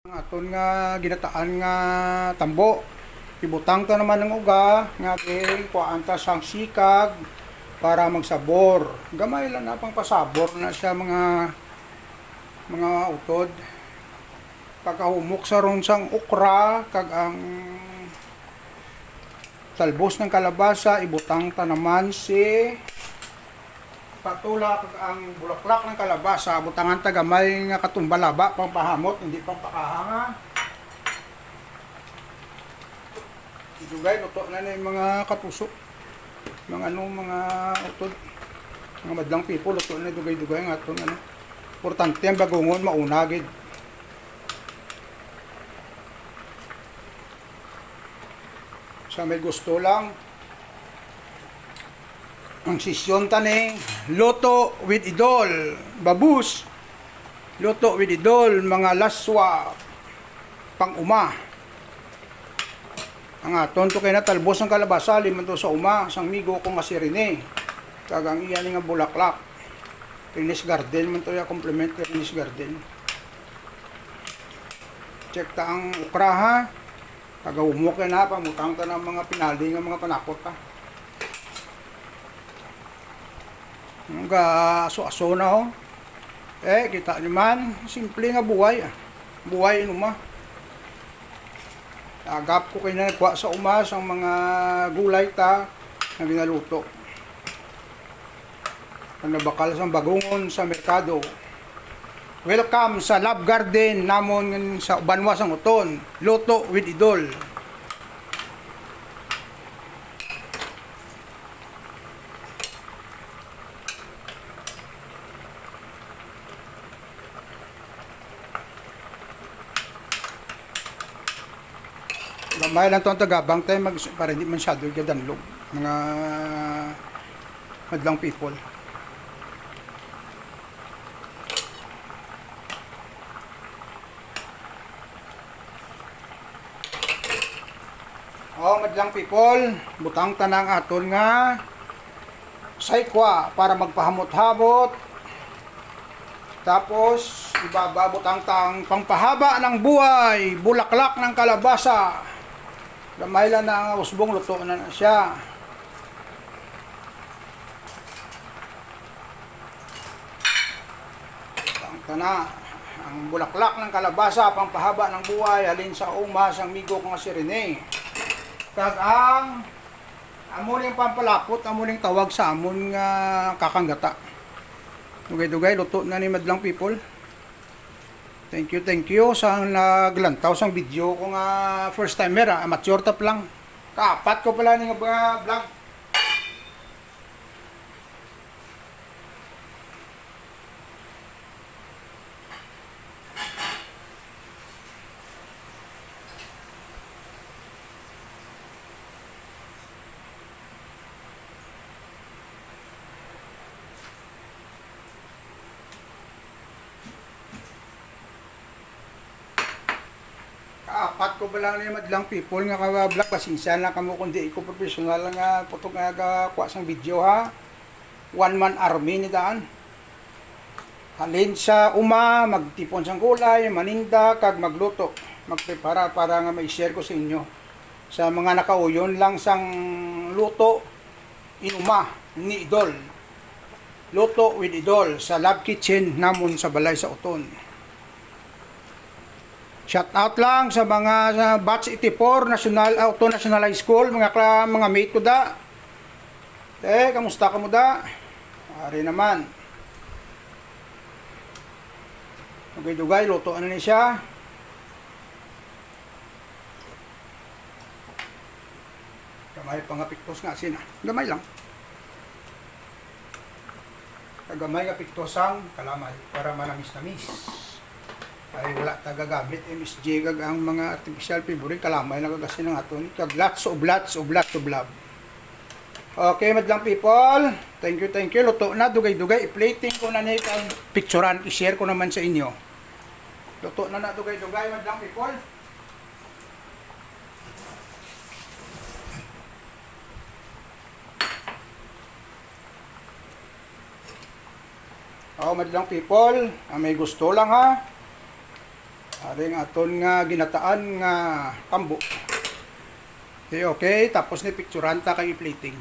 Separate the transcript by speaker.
Speaker 1: Aton nga ginataan nga tambo. Ibutang ta naman ng uga nga kuhaan ta sang sikag para magsabor. Gamay lang na pang pasabor na siya mga utod. Pagkahumok sa ron sang okra kag ang talbos ng kalabasa ibutang ta naman si patula kag ang bulaklak ng kalabasa butangan ta gamay nga katumbalaba pang pahamot hindi pang pakahanga. Dugay luto na yung mga kapuso. Mga utod. Mga madlang pipo luto na dugay-dugay nga aton Importante ang bagungon mauna gid. Sa may gusto lang ang sisyon tani Luto with Idol Babus, Luto with Idol, mga laswa pang uma. Ang aton to kay natalbos ng kalabasa liman to sa uma sang migo ko nga si Rene kagang iyan nga bulaklak Rene's Garden man to ya complement kay Rene's Garden. Check ta ang okra ha pagawumok na pamutang ta ng mga pinali nga mga panakot ta. Nga aso-aso na ho. Kita naman, simple nga buhay. Buhay inuma. Agap ko kayo na nagwa sa umas ang mga gulay ta na ginaluto. Ang nabakal sa bagungon sa merkado. Welcome sa Love Garden namon sa Banwa sang Uton. Luto with Idol. Gamay lang itong tagabang tayo para hindi masyado gadanlog mga madlang people. Madlang people, butang tanang aton nga saykwa para magpahamot-habot. Tapos ibababot ang pangpahaba ng buhay, bulaklak ng kalabasa. Gamay lang na ang usbong luto na siya. Na ang bulaklak ng kalabasa pangpahaba ng buhay halin sa uma sang migo ko nga si Rene. Kag ang amuning pampalapot amuning tawag sa amon nga kakanggata. Dugay-dugay luto na ni madlang people. Thank you sa naglantaw sang video ko nga first timer amateur tap lang. Kaapat ko pala ni nga vlog. Apat ko pa lang ni madlang people nga ka-vlog pasensya lang kamo kundi iko professional nga putok nga kuha sang video ha. One man army ni daan. Halin sa uma magtipon sang gulay, maninda kag magluto, magprepara para nga mai-share ko sa inyo. Sa mga nakauyon lang sang luto inuma ni Idol. Luto with Idol sa Love Kitchen namon sa Balay sa Uton. Shout out lang sa mga batch 84 Auto National High School, mga mate ko da. Kamusta ka mo da? Ari naman. Dugay-dugay, luto ano ni siya. Gamay pang piktos nga sina. Gamay lang. Gamay nga piktosang kalamay para manamis-namis. Ay wala tagagamit MSG kag ang mga artificial favorite kalamay na kagasi ng aton kag lots of love. Okay madlang people, thank you luto na dugay-dugay i-plating ko na ni kag picturean i-share ko naman sa inyo. Luto na dugay-dugay madlang people. Madlang people, may gusto lang ha. Aring aton nga ginataan nga kambo. Okay, tapos ni picturean ta kay plating.